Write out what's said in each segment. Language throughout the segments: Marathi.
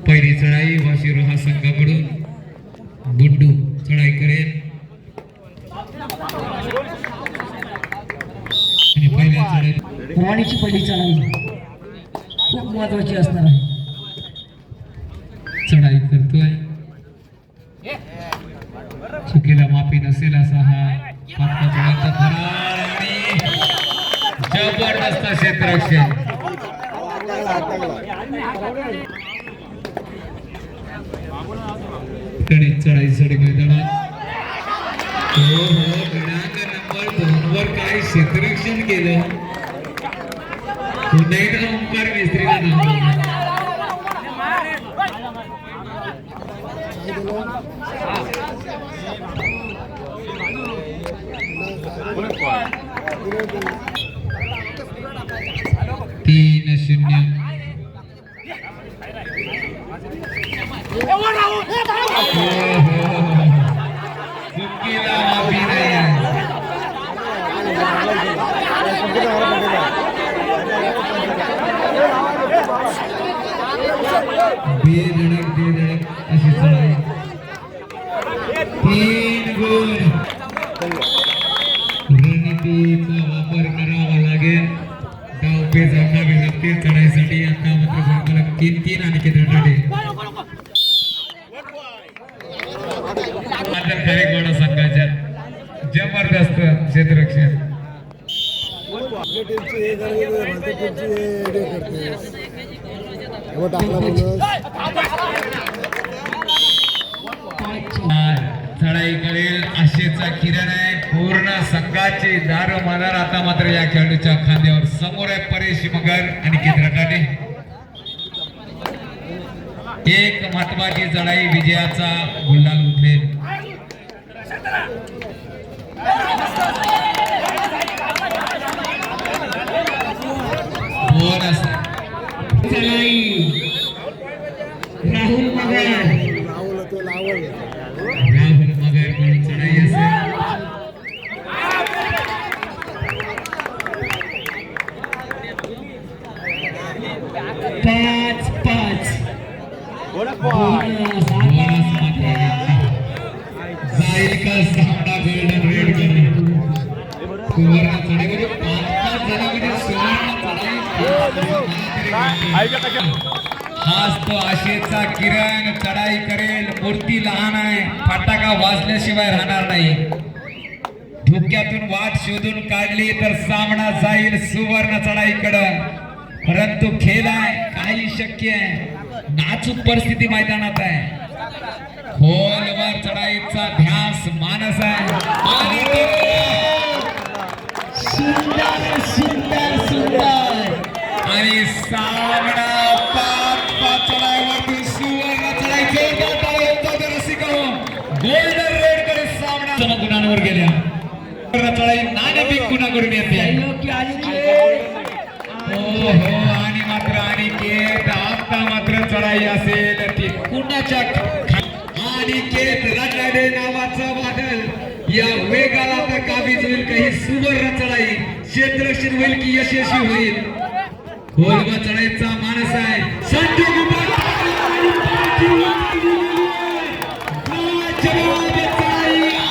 पहिली चढाई वाशिरोहा संघाकडून गुड्डू चढाई करेल आणि पहिल्या चढाईत राणीची पहिली चढाई खूप महत्वाची असणार आहे. चढाई करतोय चुकीला माफी नसेल असा हा पाचवा चढाईचा फरार आणि जबरदस्त क्षेत्ररक्षण. चढाईसाठी मैदानात क्रमांक नंबर 2 वर काय क्षेत्ररक्षण केलं. पुन्हा एकदा ओंकार मिस्त्रीला नाव तीन शून्य. चुकीला माफी नाही आहे. बेधडक अशी चढाई. 3 गुण. रणनीतीचा वापर करावा लागेल. डावपेच आखावे लागतील चढाईसाठी. आता मात्र संकलक 3-3 आणि केंद्रासाठी खरेगोडा संघाच्या जबरदस्त क्षेत्ररक्षण. चढाई करेल आशेचा किरण आहे. पूर्ण संघाची दारू मानर आता मात्र या खेळाडूच्या खांद्यावर. समोर आहे परेश मगर आणि केंद्रासाठी एक महत्वाची चढाई विजयाचा गुलाल उठलेल. राहुल मगर कडून चढाई असेल. 5-5 जाईल का सामना गोल्डन रेड कडे. सुवर्ण चढाईमध्ये 5-5 जणांमध्ये सुवर्ण चढाई. हाच तो आशेचा किरण. चढाई करेल. मूर्ती लहान आहे. फटाका वाजल्याशिवाय राहणार नाही. धुक्यातून वाट शोधून काढली तर सामना जाईल सुवर्ण चढाईकडं. परंतु खेळ आहे. काही शक्य आहे. नाजूक परिस्थिती मैदानात आहे. खोलवर चढाईचा ध्यास मानस आहे. सुंदर सुंदर सुंदर आणि सामना 5-5 चढाईवरती सुवर्ण चढाई गोल्डन रेड कडे सामना गुणांवर गेल्या. चढाई नाणेफेक गुणाकडून येते. आणि मात्र अनिकेत आता मात्र चढाई असेल ती कुणाच्या. अनिकेत रटाडे नावाचा वादळ या वेगाला तर काबीज होईल. काही सुवर्ण चढाई क्षेत्ररक्षण होईल की यशस्वी होईल. खोलवा चढाईचा माणस आहे.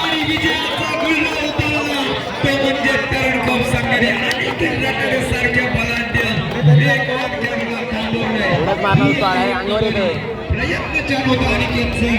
आणि विजयाचा गुलाल उतरला तो म्हणजे तरुण कप संघाने अनिकेत रटाडे सारख्या बलाढ्य एक वाक्याला थांबवलंय. प्रयत्न चालू होता अनिकेतचा.